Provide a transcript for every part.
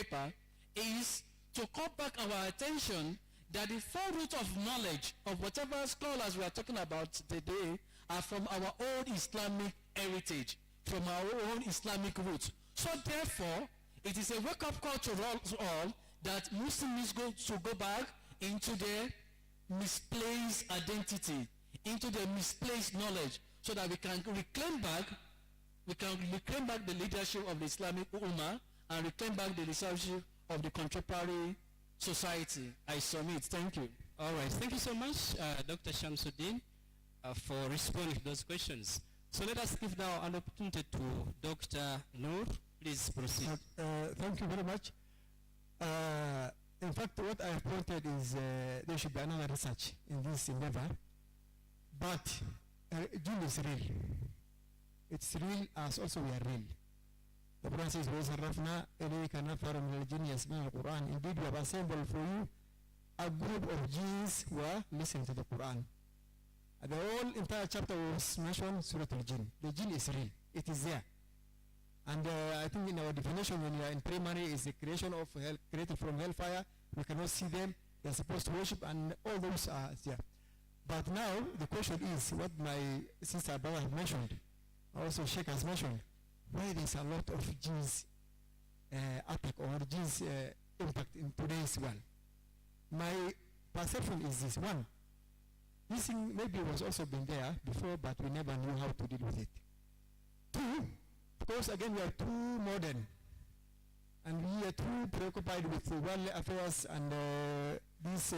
paper is to call back our attention that the full root of knowledge of whatever scholars we are talking about today are from our own Islamic heritage, from our own Islamic roots. So therefore, it is a wake-up call to all that Muslims should go back into their misplaced identity, into their misplaced knowledge, so that we can reclaim back the leadership of the Islamic Ummah and reclaim back the leadership of the contemporary society. I submit. Thank you. All right. Thank you so much, Dr. Shamsuddin, for responding to those questions. So let us give now an opportunity to Dr. Noor. Please proceed. Thank you very much. In fact, what I have pointed is there should be another research in this endeavor. But jinn is real. It's real as also we are real. The Quran says, وَيَسَرَّفْنَا إِلَيْكَ نَفَرٌ مِنَ الْجِنِّ يَسْمَعُونَ الْقُرْآنَ. Indeed, we have assembled for you a group of jinns who are listening to the Quran. The whole entire chapter was mentioned Surah Al-Jinn. The jinn is real. It is there. And I think in our definition, when you are in primary, is the creation of hell, created from hellfire. We cannot see them. They are supposed to worship, and all those are there. But now the question is what my sister Baba had mentioned, also Sheikh has mentioned, why there's a lot of jinns attack or jinns impact in today's world. My perception is this: one, this thing maybe was also been there before, but we never knew how to deal with it. Two, because again we are too modern, and we are too preoccupied with worldly affairs and these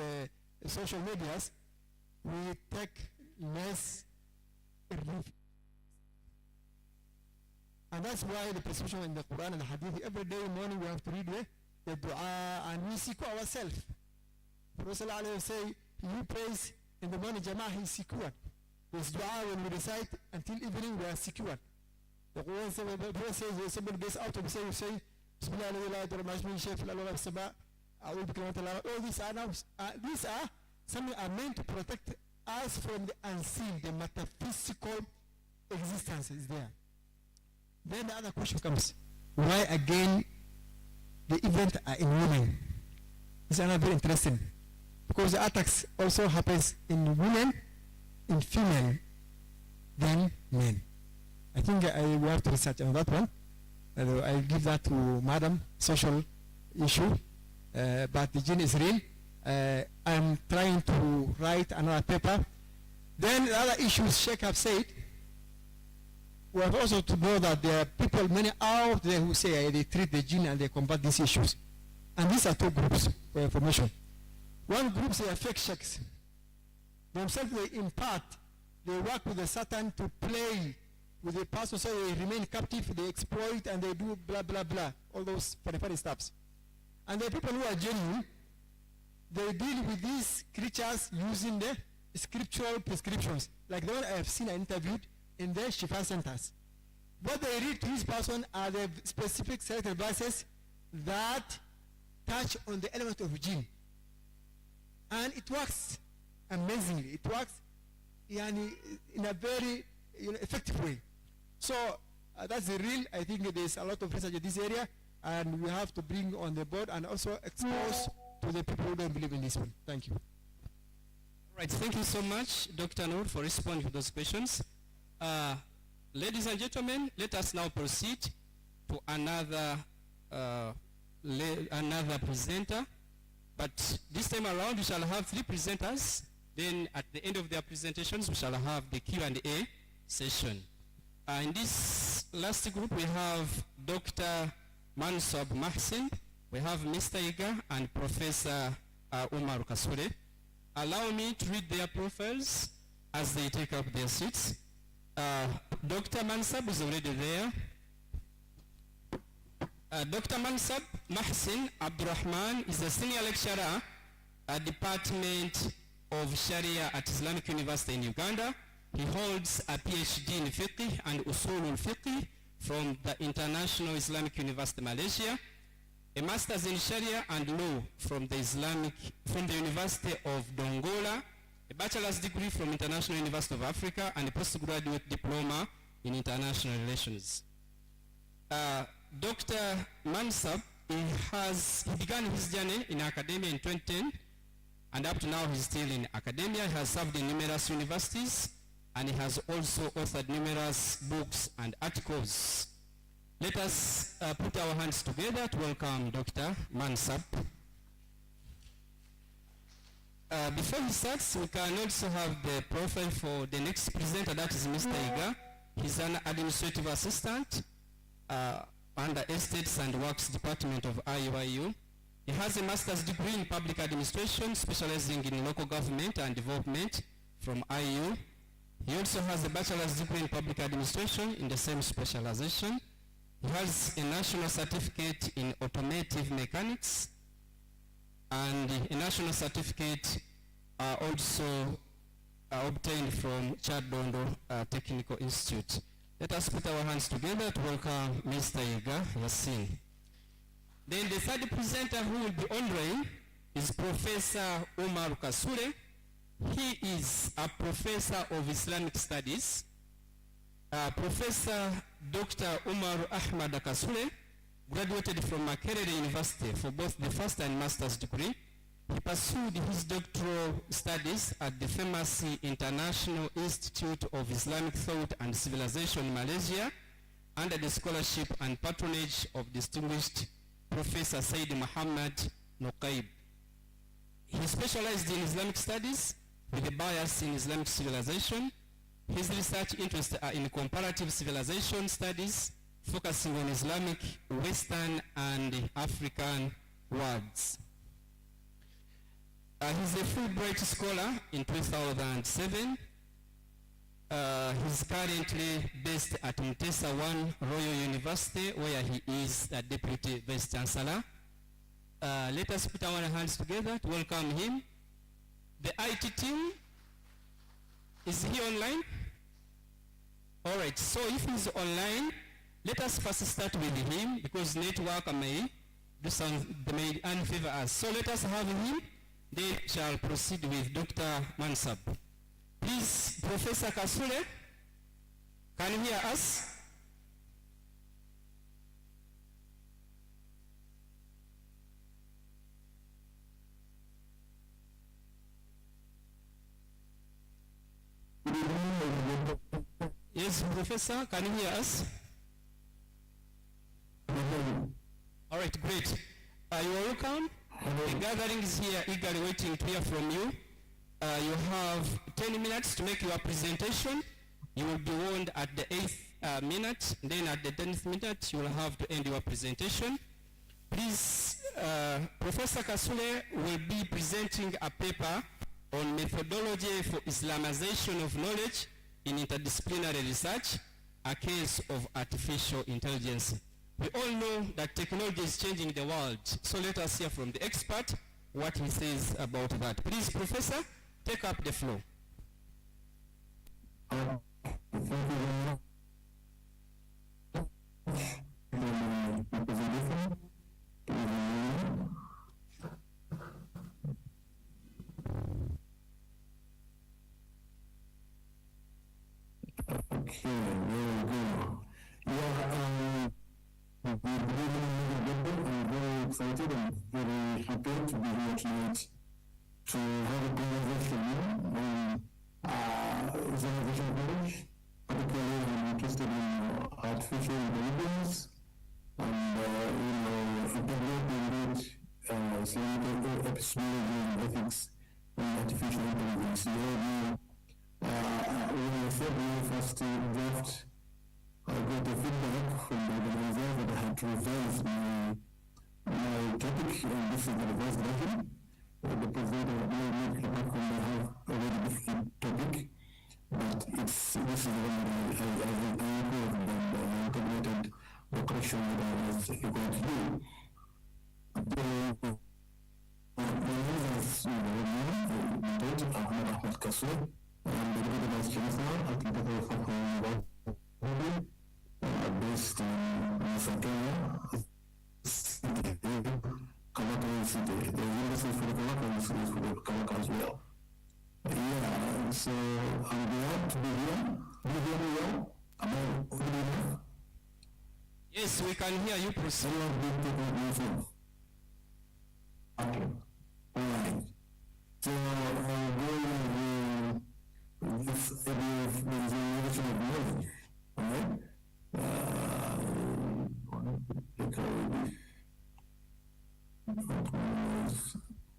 social medias. We take less relief. And that's why the prescription in the Quran and the Hadith, every day morning we have to read the dua, and we seek ourselves. Prophet ﷺ say, you praise in the morning, Jama'ah is secured. This dua, when we recite until evening, we are secured. The Quran says, somebody gets out of the say, you say, all these are now, some are meant to protect us from the unseen, the metaphysical existence is there. Then the other question comes, why again the event are in women? It's another very interesting, because the attacks also happens in women, in female, than men. I think we have to research on that one. I'll give that to Madam, social issue, but the jinn is real. I'm trying to write another paper. Then the other issues Sheikh have said, we have also to know that there are people, many out there who say they treat the jinn and they combat these issues. And these are two groups for information. One group, they are fake sheikhs. Themselves they impart, they work with the Satan to play with the person so they remain captive, they exploit and they do blah blah blah, all those funny stuffs. And the people who are genuine, they deal with these creatures using the scriptural prescriptions, like the one I have seen and interviewed in the Shifa centers. What they read to this person are the specific selected verses that touch on the element of jinn. And it works amazingly. It works in a very effective way. So that's the real. I think there's a lot of research in this area, and we have to bring on the board and also expose to the people who don't believe in this one. Thank you. All right, thank you so much, Dr. Noor, for responding to those questions. Ladies and gentlemen, let us now proceed to another presenter. But this time around, we shall have 3 presenters. Then at the end of their presentations, we shall have the Q&A session. In this last group, we have Dr. Mansab Mahsin, we have Mr. Iga and Professor Umar Kasure. Allow me to read their profiles as they take up their seats. Dr. Mansab is already there. Dr. Mansab Mahsin Abdurrahman is a senior lecturer at Department of Sharia at Islamic University in Uganda. He holds a PhD in Fiqh and Usul al-Fiqh from the International Islamic University Malaysia, a master's in Sharia and Law from the University of Dongola, a bachelor's degree from International University of Africa, and a postgraduate diploma in international relations. Dr. Mansab He began his journey in academia in 2010, and up to now he's still in academia. He has served in numerous universities, and he has also authored numerous books and articles. Let us put our hands together to welcome Dr. Mansab. Before he starts, we can also have the profile for the next presenter, that is Mr. Iga. He's an administrative assistant under Estates and Works Department of IUIU. He has a master's degree in public administration, specializing in local government and development from IU. He also has a bachelor's degree in public administration in the same specialization. He has a national certificate in automotive mechanics and a national certificate also obtained from Chadondo Technical Institute. Let us put our hands together to welcome Mr. Iga Yassin. Then the third presenter who will be honoring is Professor Umar Kasule. He is a professor of Islamic studies. Professor Dr. Umar Ahmad Kasule graduated from Makerere University for both the first and master's degree. He pursued his doctoral studies at the famous International Institute of Islamic Thought and Civilization in Malaysia under the scholarship and patronage of distinguished Professor Said Muhammad Nuqaib. He specialized in Islamic studies with a bias in Islamic civilization. His research interests are in comparative civilization studies, focusing on Islamic, Western, and African worlds. He's a Fulbright scholar in 2007. He's currently based at Mutesa I Royal University, where he is the Deputy Vice Chancellor. Let us put our hands together to welcome him. The IT team, is he online? All right, so if he's online, let us first start with him because network may do some, may unfavor us. So let us have him, then shall proceed with Dr. Mansab. Please, Professor Kasule, can you hear us? Yes, Professor, can you hear us? All right, great. You are welcome. The gathering is here eagerly waiting to hear from you. You have 10 minutes to make your presentation. You will be warned at the 8th minute. Then at the 10th minute, you will have to end your presentation. Please, Professor Kasule will be presenting a paper on methodology for Islamization of knowledge in interdisciplinary research, a case of artificial intelligence. We all know that technology is changing the world, so let us hear from the expert what he says about that. Please, Professor, take up the floor. Okay, very good. I'm very excited and very happy to be here tonight to have a conversation on Islamization knowledge. Particularly, I'm interested in artificial intelligence and integrating it, Islamic epistemology and ethics in artificial intelligence. When I said the first draft, I got a feedback from the organizer that I had to revise my topic, and this is the revised version. The presenter will make the back when they have a very difficult topic, but this is the one that I improved and integrated the correction that I was going to do. The reasons, the Ahmad Kasur, and the Deputy Vice Chancellor at the University based in Kenya, Kalaka City. The university for the Kalaka is for the Kalaka as well. Yeah, so I'm glad to be here. Do you hear me well? Am I good enough? Yes, we can hear you. Proceed. You have been taken yourself. Okay. Alright. So I'll go with this idea of the generation of knowledge. Alright? Take away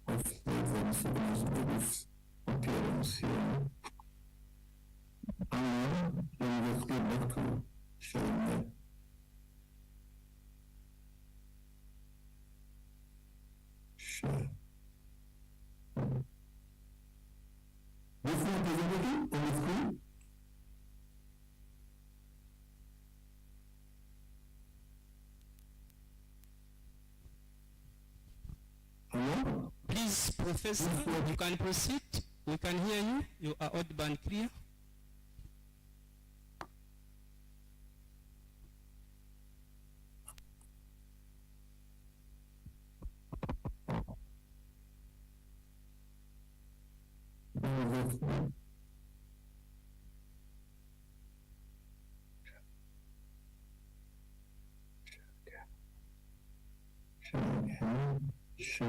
of this appearance here. Then let's get back to showing that. Share. This is visibility on the screen. Hello? Please, Professor, you can proceed. We can hear you. You are audible and clear. Sure.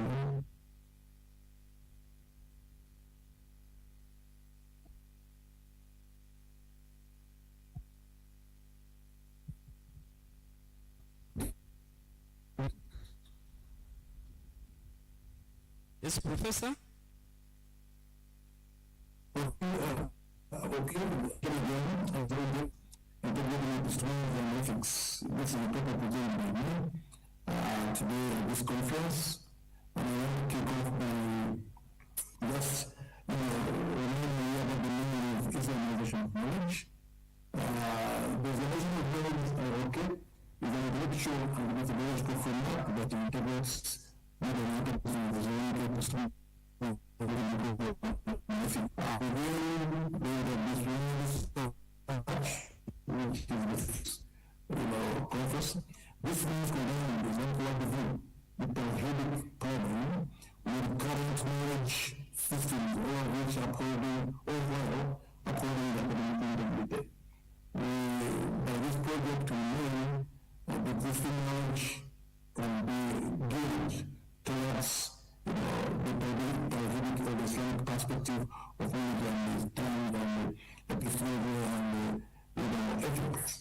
Yes, Professor. Okay, again, integrated strength and ethics. This is a topic presented by me today at this conference. And I want to kick off by just, reminding you about the meaning of Islamization of knowledge. The Islamization of knowledge, okay, is an intellectual and methodological framework that integrates modern interpretation of the Islamic Islam. This means combined is not what the view, the tawhidic problem with current knowledge systems, all of which are according to the academic integrity. By this project, we know that the existing knowledge can be geared towards the tawhidic or the Islamic perspective of knowledge and the time and the epistemology and the ethics.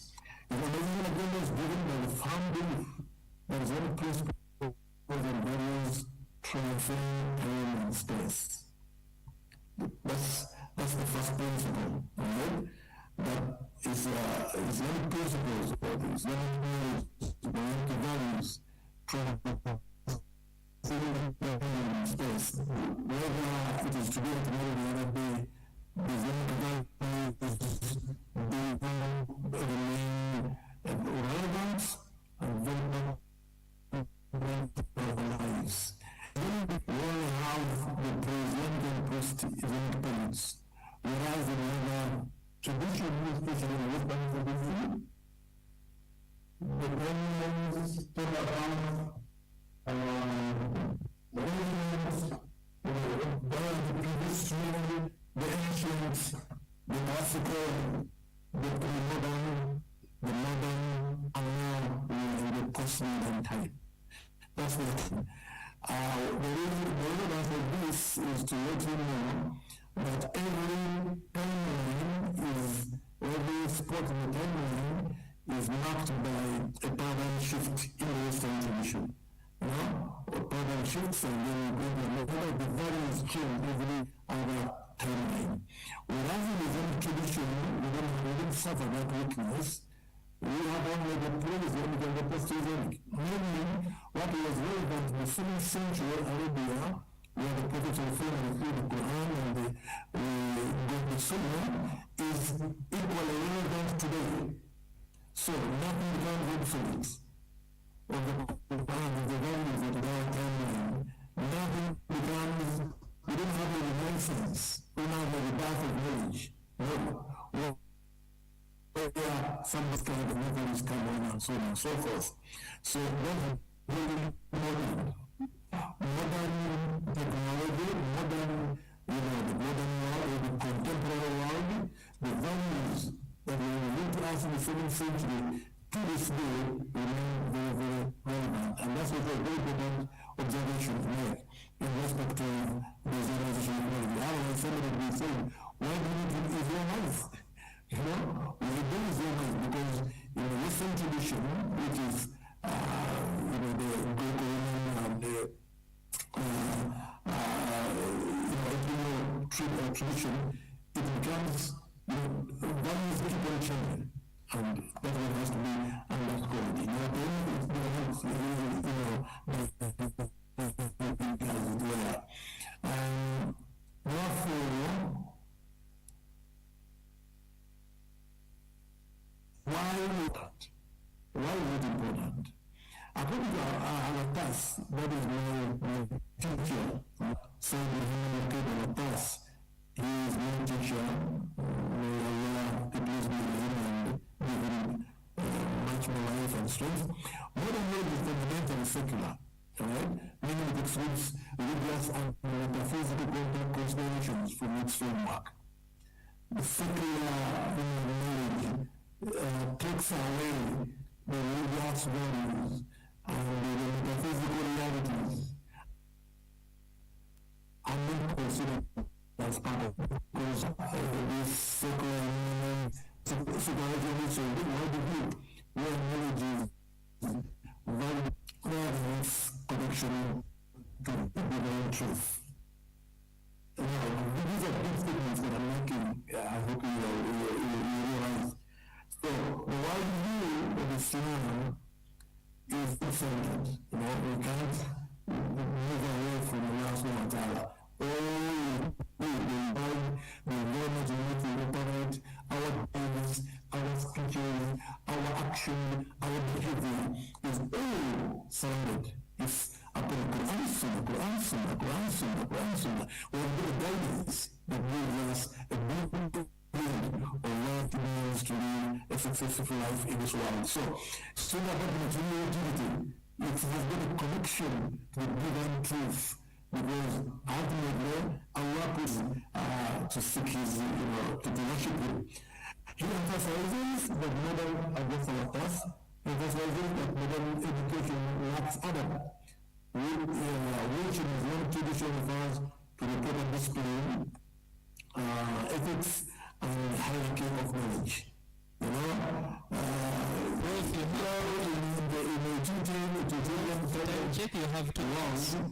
The Islamic agenda is driven by the firm belief that Islamic principles and values transcend time and space. That's the first principle, right? That is Islamic principles or the Islamic values transcend space. Whether it is today or tomorrow, the other day, the Islamic values remain relevant and very lives. Then we have the Pre-Islamic and post-Islamic periods, whereas in other traditional, especially in West Bank, the Romans still around the Romans, the previous history, the ancient, the classical, the modern, and now in the post-modern time. That's the thing. The relevance of this is to let you know that every timeline every spot in the timeline is marked by a paradigm shift in the Western tradition. Or paradigm shifts and then the values change every other timeline. Whereas in the Islamic tradition, we don't suffer that weakness. We have only the pre-Islamic and the post-Islamic. Meaning, what was relevant in the 7th century Arabia, where the Prophet referred to the Quran and the Sunnah, is equally relevant today. So, nothing becomes obsolete of the Quran and the values of the timeline. Nothing becomes, we don't have any nonsense. We don't have the birth of knowledge. No. Some kind of methods come on and so on and so forth. So that's really modern technology, the modern world, the contemporary world, the values that we live to us in the 7th century to this day remain very, very relevant. And that's what a very important observation to make in respect to the Zionist community. I was somebody will be saying, why do you think Israelites? You know, we do Israelites because in the Western tradition, which is, you know, the Greco-Roman and the, tradition, it becomes, you know, values keep on changing. And that's what has to be underscored. You know, therefore, why is it important? According to our task, that is my teacher, Sayyid Muhammad Al Tass. He is my teacher. May Allah please be with him and give him much more life and strength. Modern world is fundamentally secular, alright? Meaning it excludes religious and metaphysical considerations from its framework. The secular knowledge takes away the religious values and the metaphysical realities and not considered as part of it. Because this secular secularism is a wide view where knowledge is valued, where its connection to the divine truth. Now, these are big statements that I'm making. I hope you realize. So, the wide view of Islam is different. You know, we can't move away from Allah subhanahu wa ta'ala. The environment in which we operate, our beliefs, our speeches, our action, our behavior is all surrounded. It's upon Quran Sunnah. We have got guidance that gives us a blueprint of what it means to live a successful life in this world. So, Sunnah about material utility, it has got a connection to the divine truth. Because ultimately, Allah puts to seek His, to worship Him. He emphasizes that modern emphasizes that modern education lacks adab, which in Islamic tradition refers to the proper discipline, ethics, and hierarchy of knowledge. You know, if you go in the tutorial, you have to learn.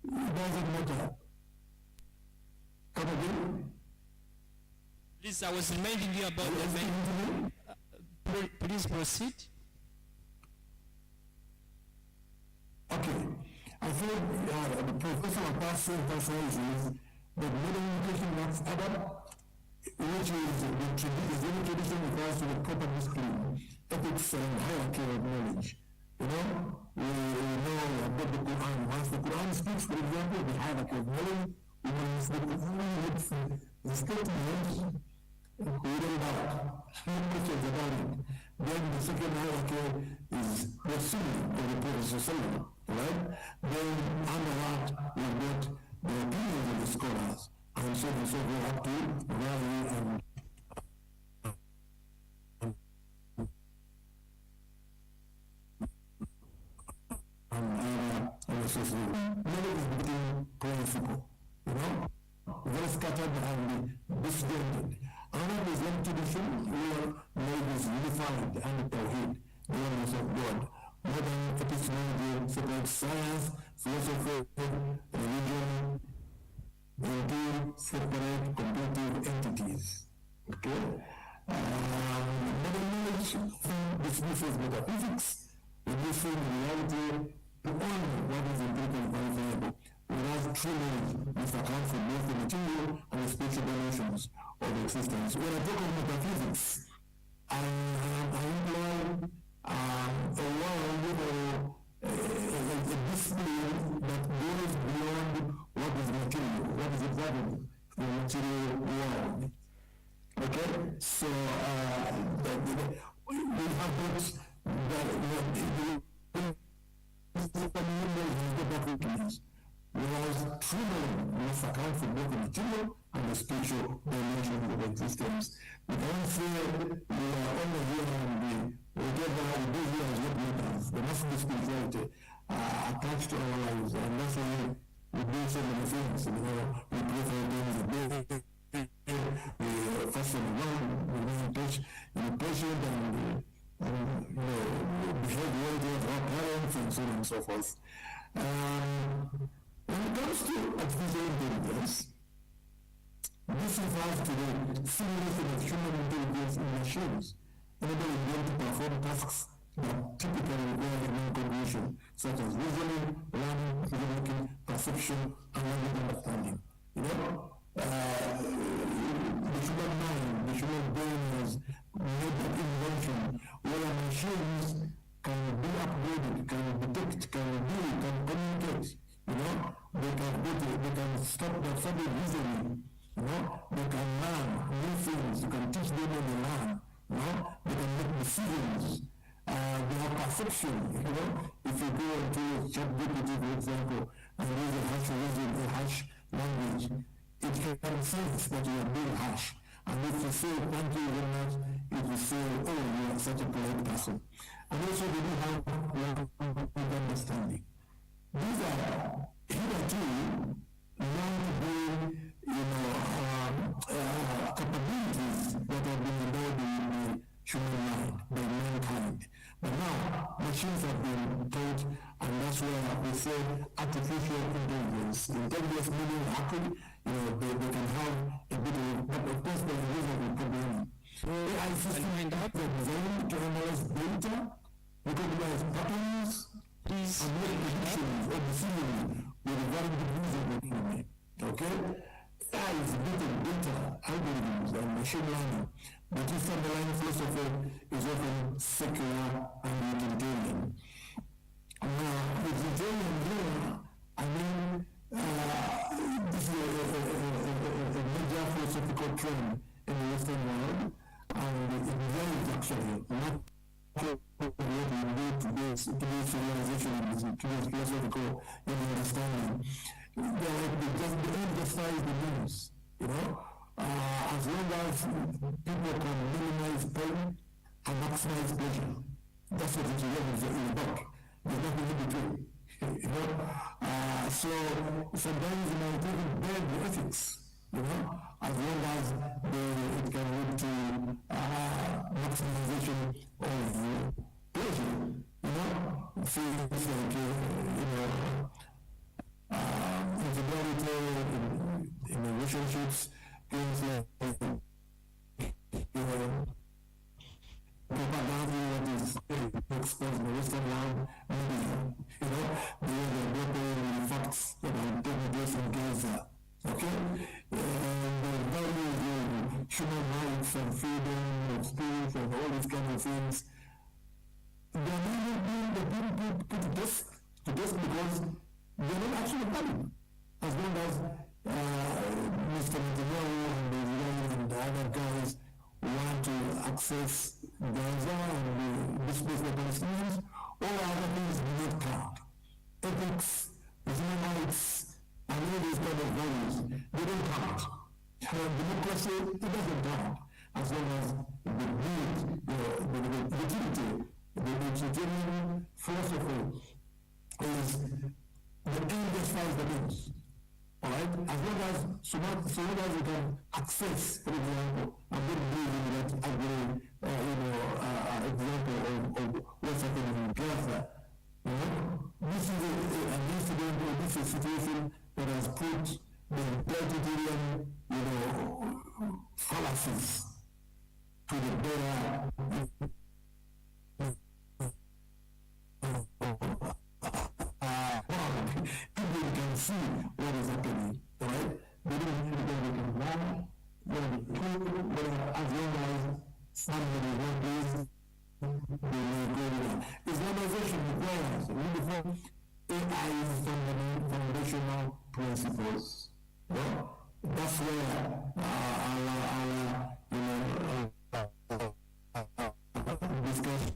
It doesn't matter. Come again? Please, I was reminding you about the main. Please proceed. Okay. I think the Professor Abbas emphasizes that modern education lacks adab, which is the Islamic tradition refers to the proper discipline, ethics, and hierarchy of knowledge. You know, we know about the Quran. Once the Quran speaks, for example, the hierarchy of knowledge, once the Quran hits the statement, we don't doubt. No questions about it. Then the second hierarchy is the Sunnah of the Prophet, right? Then under that, we've got the opinions of the scholars, and so on, so forth, up to value and knowledge is between principle, you know, very scattered and disjointed. Under the Islamic tradition, where knowledge is unified and Tawheed, the oneness of God. Modern epistemology separates science, philosophy, religion into separate competitive entities. Okay? Modern knowledge dismisses metaphysics, reducing reality to only what is empirically verifiable, whereas true knowledge must account for both the material and the spiritual dimensions of existence. When I talk of metaphysics, I employ a world or a discipline that goes beyond what is material, what is exactly the material world. Okay? So, we have books that whereas true knowledge must account for both the material and the spiritual dimensions of existence. We can't say we are only here on the whatever we do here is what matters. There must be spirituality attached to our lives, and that's why we do so many things. You know, we pray for things a day, we fast for the world, we remain patient and you know, behave well towards our parents and so on and so forth. When it comes to artificial intelligence, this refers to the simulation of human intelligence in machines, enabling them to perform tasks that typically require human cognition, such as reasoning, learning, decision-making, perception, and language understanding. You know, the human mind, the human brain has made an invention where machines can be upgraded, can detect, can do, can communicate. You know, they can stop reasoning. You know, they can learn new things. You can teach them when they learn. You know, they can make decisions. They have perception. You know, if you go into ChatGPT, for example, and use a hash language, it can sense that you are being harsh. And if you say thank you very much, it will say, oh, you are such a polite person. And also they do have understanding. These are hitherto non-brain, capabilities that have been endowed in the human mind by mankind. But now machines have been taught, and that's where we say artificial intelligence. Intelligence meaning accurate, they can have a bit of, but of course there is reasonable programming. AI systems that are designed to analyze data, recognize patterns, and make predictions or decisions with a very degrees of autonomy. Okay? AI is a bit of data, algorithms, and machine learning, but this underlying philosophy is often secular and utilitarian. Now, utilitarian here, I mean, this is a major philosophical trend in the Western world, and it varies actually, not what we do today's civilization and today's philosophical understanding. They emphasize the means, you know. As long as people can minimize pain and maximize pleasure, that's what it is about. There's nothing in between, you know. So sometimes you might even bend the ethics, you know, as long as it can lead to maximization of pleasure, you know. Things like, infidelity in relationships, things like, propaganda that is exposed in the Western world, media, the facts that are taking place in Gaza, okay? And the values of human rights and freedom of speech and all these kind of things, they're not being put to test because they're not actually valid. As long as Mr. Netanyahu and the Israeli and the other guys want to access Gaza and displace the Palestinians, all other things do not count. Ethics, human rights, and all these kind of values, they don't count. Democracy, it doesn't count. As long as the need, the utility, the utilitarian philosophy is the end justifies the means. Alright? As long as so long as you can access, for example, I'm going to give you that example of what's happening in Gaza. This is an incident or this is a situation that has put the utilitarian, fallacies to the better people can see what is happening, right? They don't need to they can learn, as long as somebody wants they may go there. Islamization requires uniform AI's foundational principles. That's where our discussion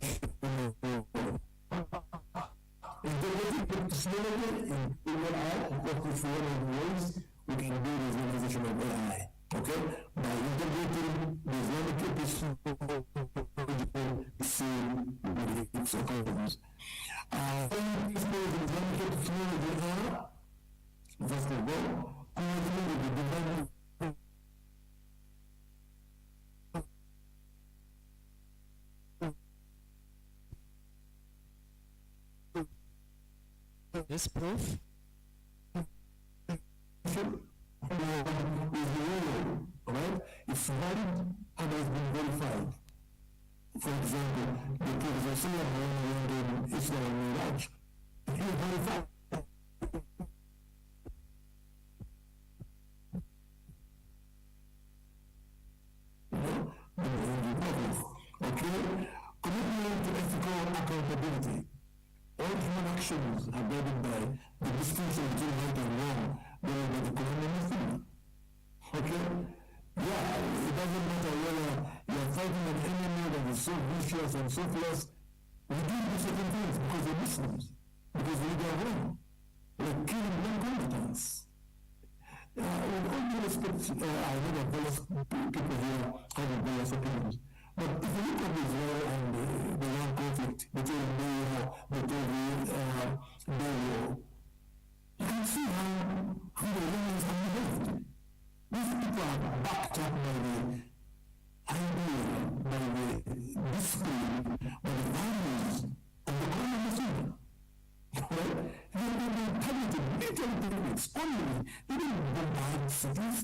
slowly in AI, what is one of the ways we can do the Islamization of AI. Okay? By integrating the Islamic principles enjoy the same with its economies. All principles of Islamic theology are, first of all, coordinated with the divine. This proof is real, right? It's valid and has been verified. For example, the Prophet when in Islam and Iraq, he verified. Okay? Commitment to ethical accountability. All human actions are guided by the distinction between right and wrong, guided by the Quran and the Sunnah. Okay? Yeah, it doesn't matter whether you're fighting an enemy that is so vicious and so fierce. We do certain things because they're Muslims, because they are wrong. Like killing non-combatants. With all due respect, I know that various people here have various opinions. But if you look at Israel and the Iran conflict between the war, you can see how the Iranians have behaved. These people are backed up by the idea, by the discipline, by the values of the Quran and the Sunnah. Right? They targeted military techniques only. They didn't bombard cities.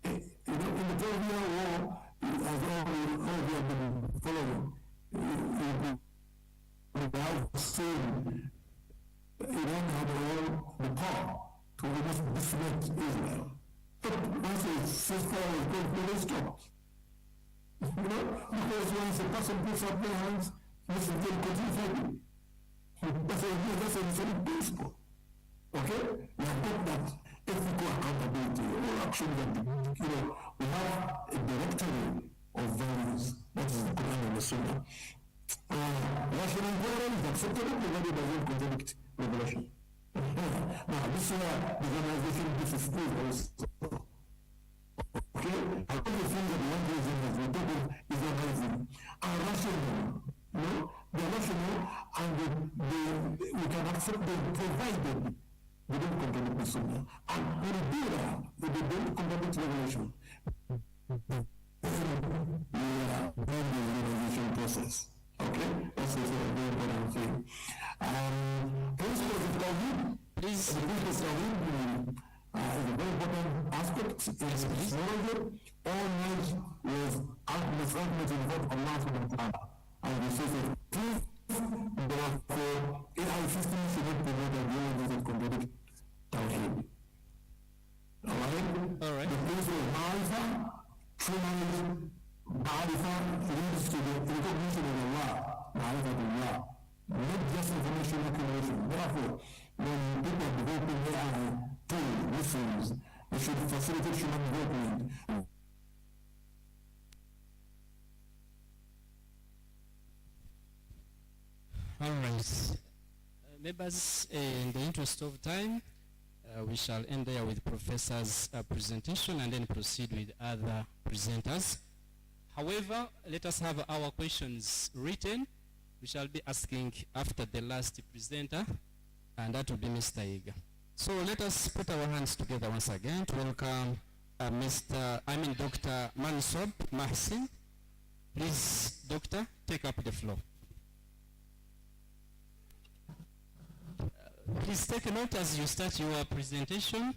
In the 12-year war, as all we have been following, without saying, Iran had all the power to almost disrupt Israel. But once a ceasefire was going, they stopped. Because once a person puts up their hands, listen, they'll continue fighting. That's an Islamic principle. Okay? We have got that ethical accountability. All actions that, we have a directory of values. That is the Quran and the Sunnah. Rational value is acceptable, the value doesn't contradict revelation. Now, this is where the generalization disagrees also. Okay? All the things that one reason is we talk of Islamism are rational. They're rational and we can accept them provided they don't contradict the Sunnah. And when they do that, if they don't contradict revelation, we are doing the revelation process. Okay? That's a very important thing. Principles of Tawhid. Please. The principles of Tawhid is a very important aspect. It's knowledge. All knowledge was ultimate in what Allah subhanahu wa ta'ala. And the source of truth, therefore, AI systems should not provide a role that contradict Tawhid. Alright? The principle of Ma'rifah, true knowledge, Ma'rifah leads to the recognition of Allah, Ma'rifah, not just information accumulation. Therefore, when people are developing AI tools, systems, they should facilitate human development. All right. Members, in the interest of time, we shall end there with Professor's presentation and then proceed with other presenters. However, let us have our questions written. We shall be asking after the last presenter, and that will be Mr. Iga. So let us put our hands together once again to welcome Dr. Mansob Mahsin. Please, Doctor, take up the floor. Please take a note as you start your presentation.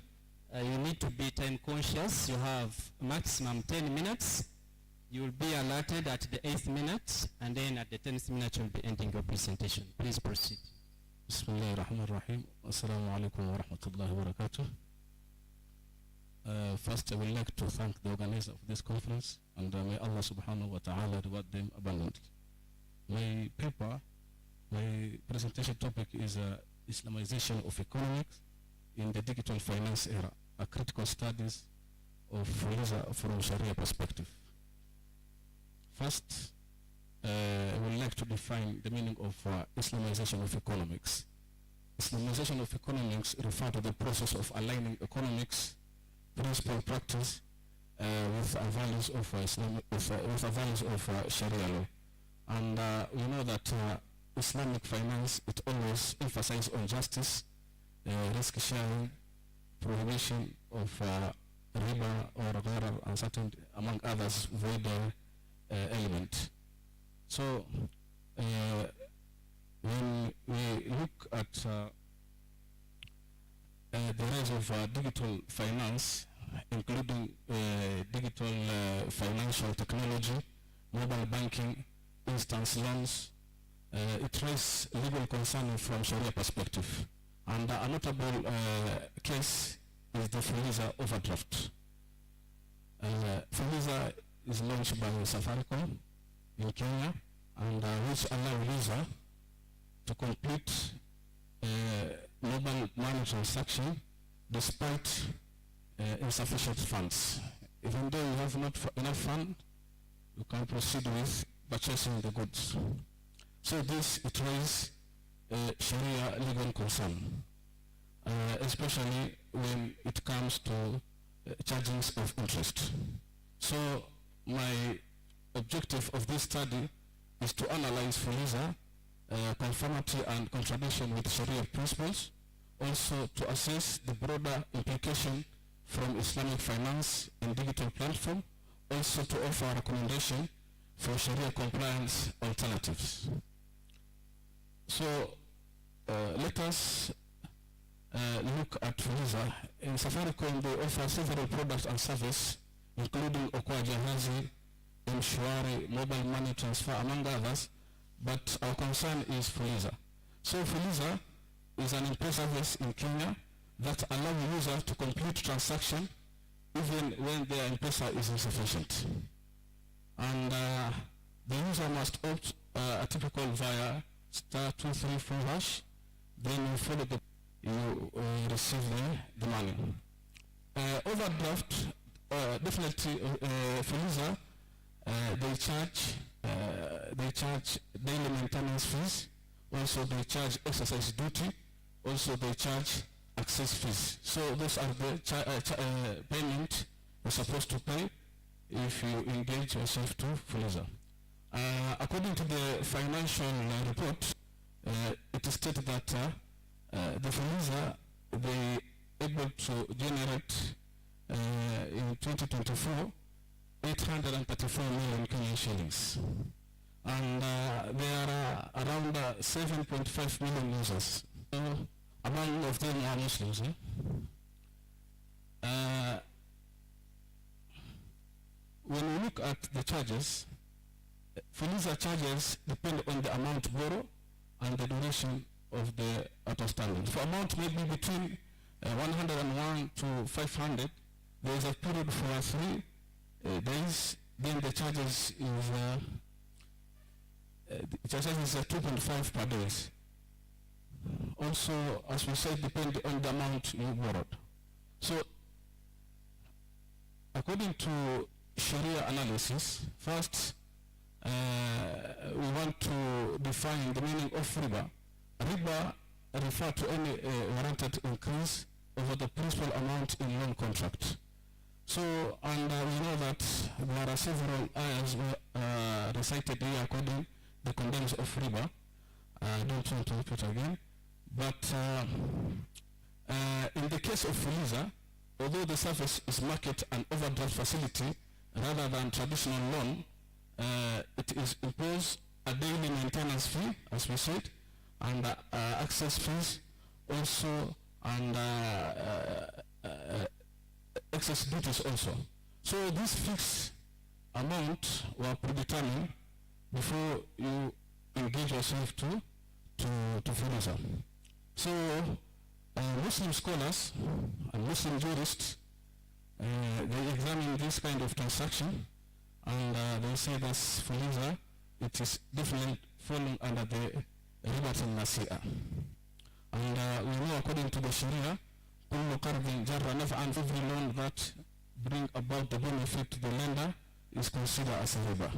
You need to be time conscious. You have maximum 10 minutes. You will be alerted at the 8th minute, and then at the 10th minute you'll be ending your presentation. Please proceed. Bismillahir Rahmanir Rahim. Assalamu alaikum wa rahmatullahi wa barakatuh. First, I would like to thank the organizer of this conference, and may Allah subhanahu wa ta'ala reward them abundantly. My presentation topic is Islamization of economics in the digital finance era, a critical studies of from Sharia perspective. First, I would like to define the meaning of Islamization of economics. Islamization of economics refers to the process of aligning economics principle practice with the values of Islam, with the values of Sharia law. And we know that Islamic finance, it always emphasizes on justice, risk sharing, prohibition of riba or gharar, and certain, among others, void element. So when we look at the rise of digital finance, including digital financial technology, mobile banking, instance loans, it raises legal concern from Sharia perspective. And a notable case is the Fuliza overdraft. Fuliza is launched by Safaricom in Kenya, and which allow user to complete mobile money transaction despite insufficient funds. Even though you have not enough fund, you can proceed with purchasing the goods. So this, it raises Sharia legal concern, especially when it comes to chargings of interest. So my objective of this study is to analyze Fuliza, conformity and contradiction with Sharia principles, also to assess the broader implication from Islamic finance in digital platform, also to offer a recommendation for Sharia compliance alternatives. So let us look at Fuliza. In Safaricom, they offer several products and services, including Okoa Jahazi, Mshwari, mobile money transfer, among others, but our concern is Fuliza. So Fuliza is an M-Pesa service in Kenya that allows the user to complete transaction even when their M-Pesa is insufficient. And the user must opt a typical via *234#, then you follow the, you receive the money. Overdraft, definitely Fuliza, they charge daily maintenance fees, also they charge exercise duty, also they charge access fees. So those are the payment you're supposed to pay if you engage yourself to Fuliza. According to the financial report, it is stated that the Fuliza, they able to generate in 2024 834 million Kenyan shillings, and there are around 7.5 million users. Among of them are Muslims. When we look at the charges, Fuliza charges depend on the amount borrowed and the duration of the outstanding. For amount maybe between 101 to 500, there is a period for 3 days. Then the charges is 2.5 per day. Also, as we said, depend on the amount you borrowed. So, according to Sharia analysis, first we want to define the meaning of riba. Riba refers to any warranted increase over the principal amount in loan contract. So, and we know that there are several ayahs recited here according the condemns of riba. I don't want to repeat again. But in the case of Fuliza, although the service is market and overdraft facility rather than traditional loan, it is imposed a daily maintenance fee, as we said, and access fees also, and excess duties also. So this fixed amount were predetermined before you engage yourself to Fuliza. So Muslim scholars and Muslim jurists, they examine this kind of transaction, and they say that Fuliza, it is definitely falling under the ribat al-nasi'a. And we know according to the Sharia, كل قرض جر نفعا, every loan that bring about the benefit to the lender is considered as a riba.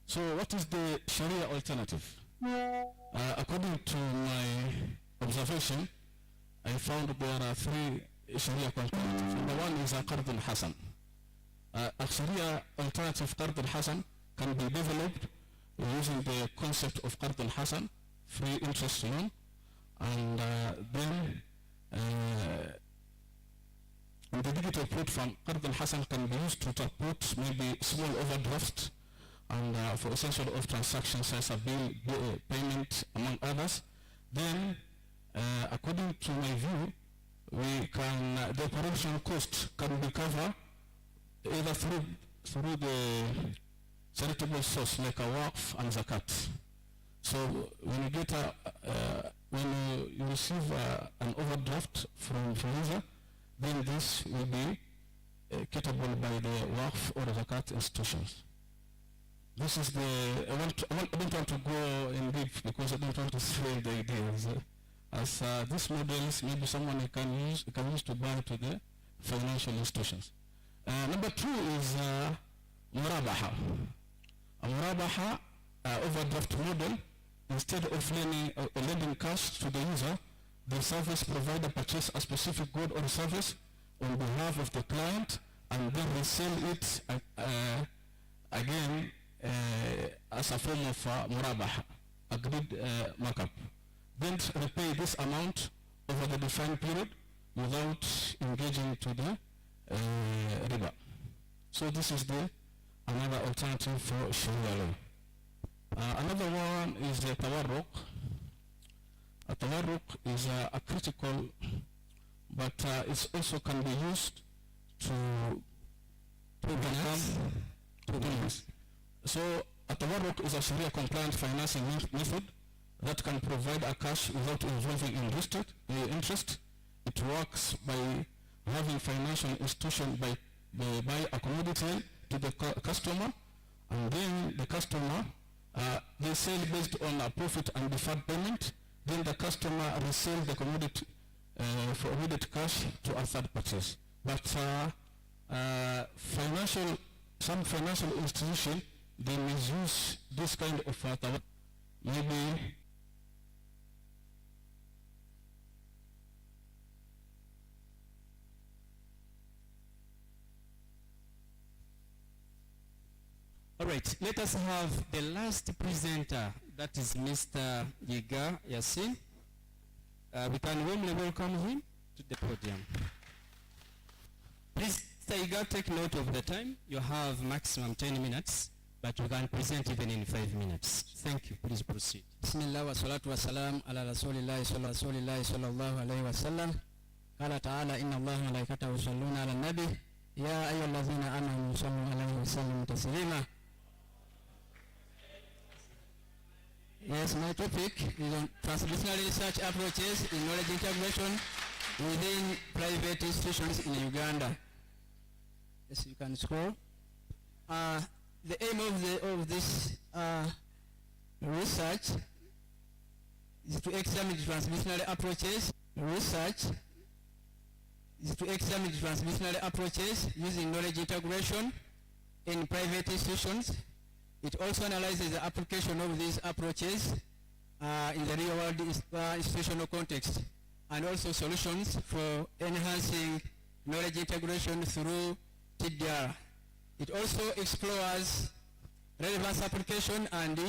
So what is the Sharia alternative? According to my observation, I found there are 3 Sharia alternatives. Number 1 is a Qard al-Hasan. A Sharia alternative Qard al-Hasan can be developed using the concept of Qard al-Hasan, free interest loan, and then in the digital platform, Qard al-Hasan can be used to support maybe small overdraft and for essential of transactions as a bill payment, among others. Then, according to my view, we can the operation cost can be covered either through the charitable source like a waqf and zakat. So when you get when you receive an overdraft from user, then this will be catable by the waqf or zakat institutions. This is the I don't want to go in deep because I don't want to spoil the ideas. As these models, maybe someone can use to buy to the financial institutions. Number two is murabaha. A murabaha overdraft model. Instead of lending cash to the user, the service provider purchase a specific good or service on behalf of the client and then resell it again as a form of murabaha, agreed markup. Then repay this amount over the defined period without engaging to the riba. So this is another alternative for Sharia law. Another one is the tawarruq. A tawarruq is a critical, but it also can be used to finance. So a tawarruq is a Sharia compliant financing method that can provide a cash without involving interest. It works by having financial institution buy a commodity to the customer, and then the customer they sell based on a profit and deferred payment. Then the customer resell the commodity for immediate cash to a third parties. But some financial institution, they misuse this kind of maybe All right, let us have the last presenter, that is Mr. Yiga Yassin. We can warmly welcome him to the podium. Please, Mr. Yiga, take note of the time. You have maximum 10 minutes, but you can present even in 5 minutes. Thank you. Please proceed. Bismillah wa salatu wa salam ala rasulillahi sallallahu alayhi wa sallam. Qala ta'ala inna allaha malaikatahu yusalluna ala nabi ya ayyuhallazina amanu sallu alayhi wa sallimu taslima. Yes, my topic is on transdisciplinary research approaches in knowledge integration within private institutions in Uganda. Yes, you can scroll. The aim of this research is to examine the transdisciplinary approaches. Research is to examine the transdisciplinary approaches using knowledge integration in private institutions. It also analyzes the application of these approaches in the real-world institutional context, and also solutions for enhancing knowledge integration through TDR. It also explores relevance application and